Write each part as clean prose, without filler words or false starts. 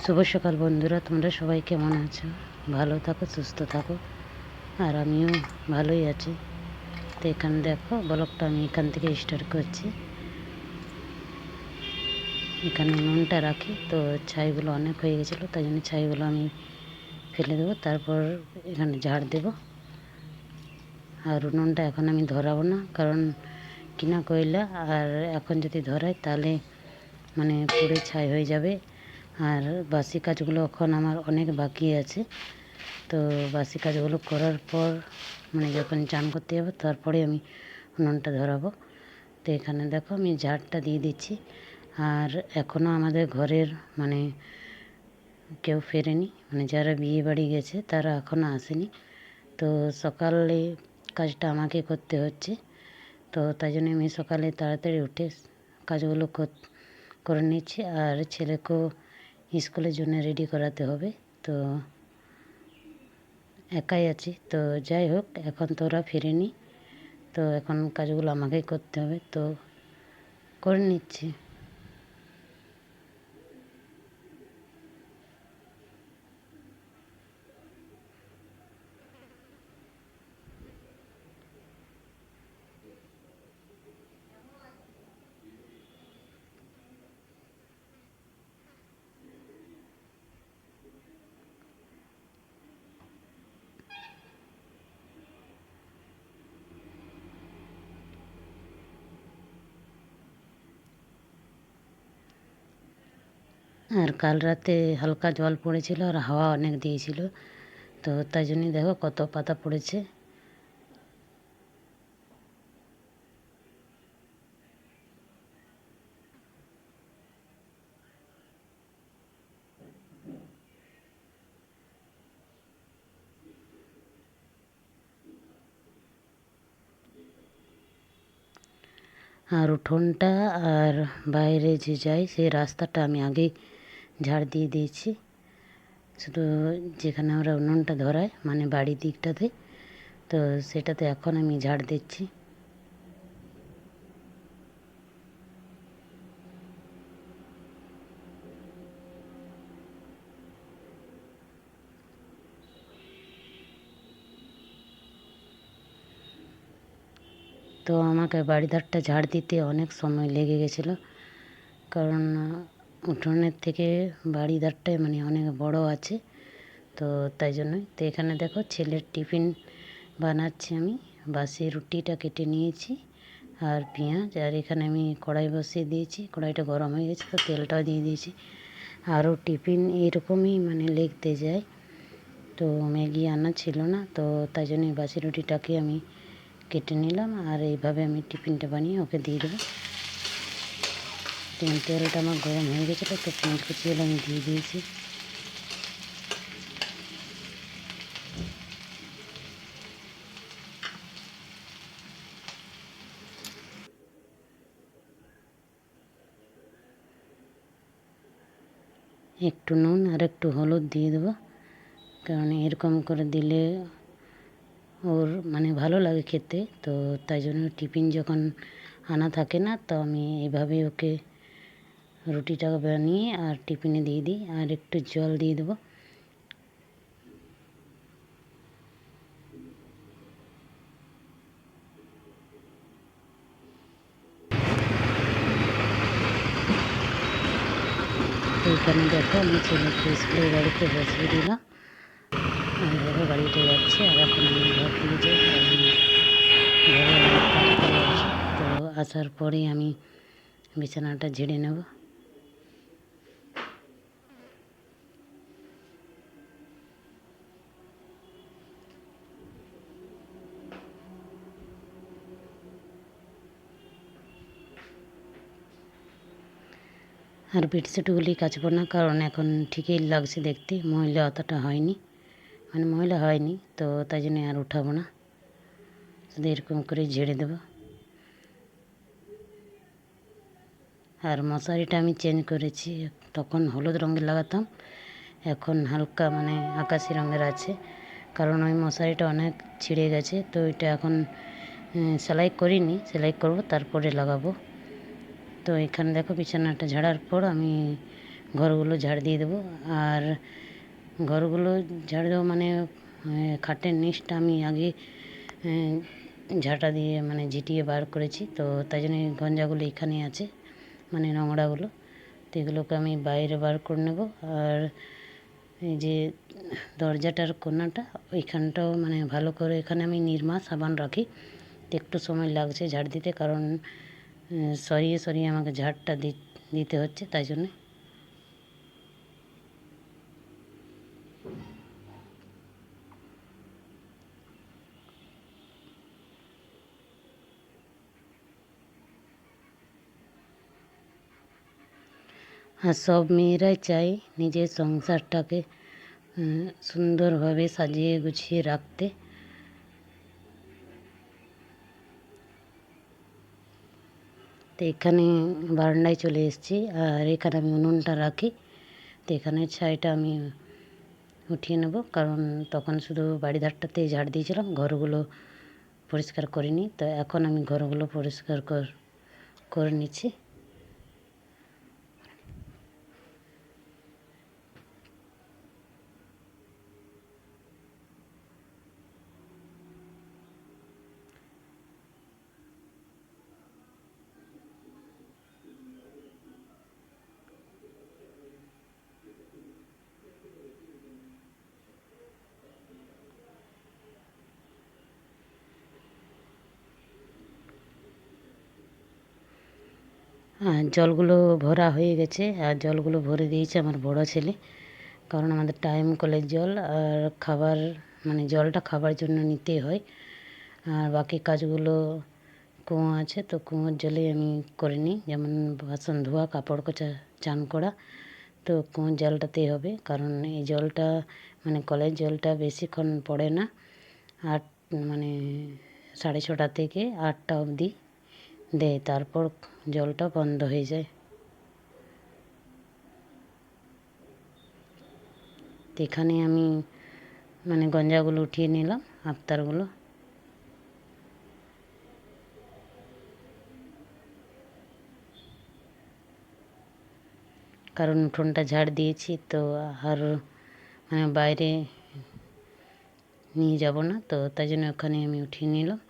শুভ সকাল বন্ধুরা, তোমরা সবাই কেমন আছো? ভালো থাকো, সুস্থ থাকো। আর আমিও ভালোই আছি। তো এখানে দেখো ব্লগটা আমি এখান থেকে স্টার্ট করছি। এখানে উনুনটা রাখি, তো ছাইগুলো অনেক হয়ে গেছিলো, তাই জন্য ছাইগুলো আমি ফেলে দেবো। তারপর এখানে ঝাড় দেব। আর উনুনটা এখন আমি ধরাবো না, কারণ কিনা কয়লা, আর এখন যদি ধরাই তাহলে মানে পুড়ে ছাই হয়ে যাবে। আর বাসি কাজগুলো এখন আমার অনেক বাকি আছে। তো বাসি কাজগুলো করার পর মানে যখন চান করতে যাবো তারপরে আমি উনুনটা ধরাবো। তো এখানে দেখো আমি ঝাড়টা দিয়ে দিচ্ছি। আর এখনও আমাদের ঘরের মানে কেউ ফেরেনি, মানে যারা বিয়ে বাড়ি গেছে তারা এখনও আসেনি। তো সকালে কাজটা আমাকে করতে হচ্ছে। তো তাই জন্য আমি সকালে তাড়াতাড়ি উঠে কাজগুলো করে নিচ্ছি। আর ছেলেকেও স্কুলের জন্য রেডি করাতে হবে। তো একাই আছি, তো যাই হোক, এখন তো ওরা ফেরেনি, তো এখন কাজগুলো আমাকেই করতে হবে, তো করে নিচ্ছি। আর কাল রাতে হালকা জল পড়েছিল আর হাওয়া অনেক দিয়েছিল, তো তাই জন্যই দেখো কত পাতা পড়েছে। আর উঠোনটা আর বাইরে যে যাই সেই রাস্তাটা আমি আগেই ঝাড় দিয়ে দিয়েছি। শুধু যেখানে আমরা উনুনটা ধরাই মানে বাড়ির দিকটাতে, তো সেটাতে এখন আমি ঝাড় দিচ্ছি। তো আমাকে বাড়ি ধারটা ঝাড় দিতে অনেক সময় লেগে গেছিলো, কারণ উঠোনের থেকে বাড়ি ধারটাই মানে অনেক বড় আছে। তো তাই জন্যই। তো এখানে দেখো ছেলের টিফিন বানাচ্ছি আমি। বাসি রুটিটা কেটে নিয়েছি আর পেঁয়াজ, আর এখানে আমি কড়াই বসিয়ে দিয়েছি। কড়াইটা গরম হয়ে গেছে, তো তেলটাও দিয়ে দিয়েছি। আরও টিফিন এরকমই মানে লেগতে যায়। তো ম্যাগি আনা ছিল না, তো তাই জন্য বাসি রুটিটাকে আমি কেটে নিলাম, আর এইভাবে আমি টিফিনটা বানিয়ে ওকে দিয়ে দেবো। তেলটা আমার গরম হয়ে গেছিলো, তো পেঁয়াজ কুচিগুলো আমি দিয়ে দিয়েছি। একটু নুন আর একটু হলুদ দিয়ে দেবো, কারণ এরকম করে দিলে ওর মানে ভালো লাগে খেতে। তো তাই জন্য টিফিন যখন আনা থাকে না, তো আমি এইভাবে ওকে রুটিটা বানিয়ে আর টিফিনে দিয়ে দিই। আর একটু জল দিয়ে দেবো। এইখানে দেখো আমি ছেলেকে স্কুলের গাড়িতে বসিয়ে দিলাম। আমি দেখো গাড়িতে যাচ্ছে, আর এখন আমি ঘর ফিরে যাই, কারণ ঘরে অনেক কাজ করে আছে। তো আসার পরেই আমি বিছানাটা ঝেড়ে নেব। আর বেডশিটগুলি কাচবো না, কারণ এখন ঠিকই লাগছে দেখতে, ময়লা অতটা হয়নি, মানে ময়লা হয়নি, তো তাই জন্য আর উঠাবো না, শুধু এরকম করে ঝেড়ে দেবো। আর মশারিটা আমি চেঞ্জ করেছি, তখন হলুদ রঙের লাগাতাম, এখন হালকা মানে আকাশি রঙের আছে, কারণ ওই মশারিটা অনেক ছিঁড়ে গেছে। তো এটা এখন সেলাই করিনি, সেলাই করব তারপরে লাগাবো। তো এখানে দেখো বিছানাটা ঝাড়ার পর আমি ঘরগুলো ঝাড় দিয়ে দেবো। আর ঘরগুলো ঝাড় দেবো মানে খাটের নিচটা আমি আগে ঝাঁটা দিয়ে মানে ঝিটিয়ে বার করেছি, তো তাই জন্য গঞ্জাগুলো এখানে আছে, মানে নোংরাগুলো। তো এগুলোকে আমি বাইরে বার করে নেব। আর এই যে দরজাটার কোণাটা ওইখানটাও মানে ভালো করে, এখানে আমি নিরমা সাবান রাখি, তো একটু সময় লাগছে ঝাড় দিতে, কারণ সরিয়ে সরিয়ে আমাকে ঝাড়টা দিতে হচ্ছে, তাই জন্যে। আর সব মেয়েরাই চায় নিজের সংসারটাকে সুন্দরভাবে সাজিয়ে গুছিয়ে রাখতে। তো এখানে বারান্দায় চলে এসেছি, আর এখানে আমি উনুনটা রাখি। তো এখানে ছাইটা আমি উঠিয়ে নেব, কারণ তখন শুধু বাড়ি ধারটাতে ঝাড় দিয়েছিলাম, ঘরগুলো পরিষ্কার করিনি। তো এখন আমি ঘরগুলো পরিষ্কার করে নিচ্ছি। জলগুলো ভরা হয়ে গেছে, আর জলগুলো ভরে দিয়েছে আমার বড় ছেলে, কারণ আমাদের টাইম কলের জল, আর খাবার মানে জলটা খাবার জন্য নিতে হয়। আর বাকি কাজগুলো কুয়ো আছে, তো কুয়োর জলে আমি করে নিই, যেমন বাসন ধোয়া, কাপড় কাচা, চান করা। তো কুয়োর জলটাতেই হবে, কারণ এই জলটা মানে কলের জলটা বেশিক্ষণ পড়ে না, আট মানে 6:30 থেকে 8টা অবধি দেয়, তারপর জলটা বন্ধ হয়ে যায়। তো এখানে আমি মানে গঞ্জাগুলো উঠিয়ে নিলাম, আফতারগুলো। কারণ উঠোনটা ঝাড় দিয়েছি, তো আর মানে বাইরে নিয়ে যাব না, তো তাই জন্য ওখানে আমি উঠিয়ে নিলাম।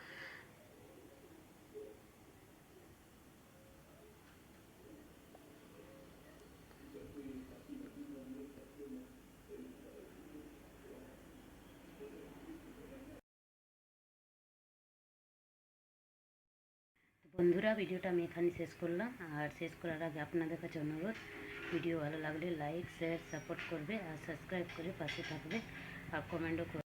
বন্ধুরা, ভিডিওটা আমি এখানে শেষ করলাম। আর শেষ করার আগে আপনাদের কাছে অনুরোধ, ভিডিও ভালো লাগলে লাইক, শেয়ার, সাপোর্ট করবে, আর সাবস্ক্রাইব করে পাশে থাকবে, আর কমেন্টও করবে।